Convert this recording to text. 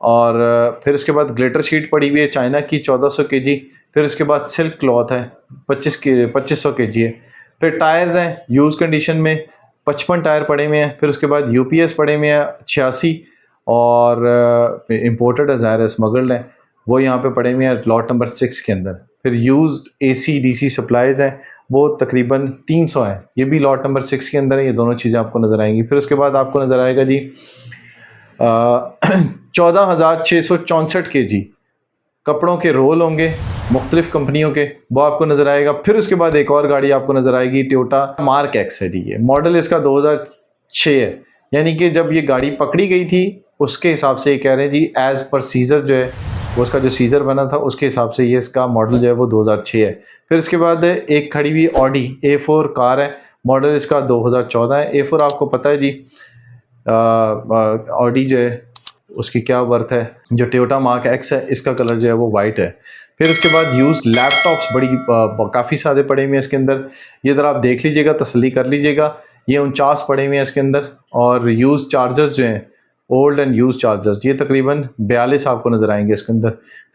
और फिर उसके बाद ग्लिटर शीट पड़ी हुई है चाइना की 1400 केजी। फिर उसके बाद सिल्क क्लॉथ है 2500 केजी है। फिर टायर्स हैं यूज़ कंडीशन में 55 टायर पड़े हुए हैं। फिर उसके बाद यूपीएस पड़े हुए हैं 86 और इम्पोर्टेड है, ज़ाहिर है स्मगल्ड है, वो यहाँ पे पड़े हुए हैं लॉट नंबर 6 के अंदर। फिर यूज्ड एसी डीसी सप्लाईज हैं वो तकरीबन 300 हैं, ये भी लॉट नंबर 6 के अंदर है। ये दोनों चीज़ें आपको नज़र आएंगी। फिर उसके बाद आपको नज़र आएगा जी 14,664 केजी कपड़ों के रोल होंगे मुख्तलिफ कंपनियों के, वो आपको नज़र आएगा। फिर उसके बाद एक और गाड़ी आपको नज़र आएगी टोयोटा मार्क एक्स है जी, ये मॉडल इसका 2006 है। यानी कि जब ये गाड़ी पकड़ी गई थी उसके हिसाब से ये कह रहे हैं जी एज़ पर सीज़र जो है वो उसका जो सीज़र बना था उसके हिसाब से ये इसका मॉडल जो है वो 2006 है। फिर इसके बाद एक खड़ी हुई ऑडी A4 कार है, मॉडल इसका 2014 है। A4 आपको पता है जी ऑडी जो है उसकी क्या वर्थ है। जो टोयोटा मार्क एक्स है इसका कलर जो है वो वाइट है। फिर उसके बाद यूज़ लैपटॉप्स बड़ी काफ़ी सारे पड़े हुए हैं इसके अंदर, ये इधर आप देख लीजिएगा, तसल्ली कर लीजिएगा। ये 49 पड़े हुए हैं इसके अंदर। और यूज़ चार्जर्स जो हैं ओल्ड एंड यूज़ चार्जर्स ये तकरीबन 42 आपको नज़र आएंगे इसके अंदर।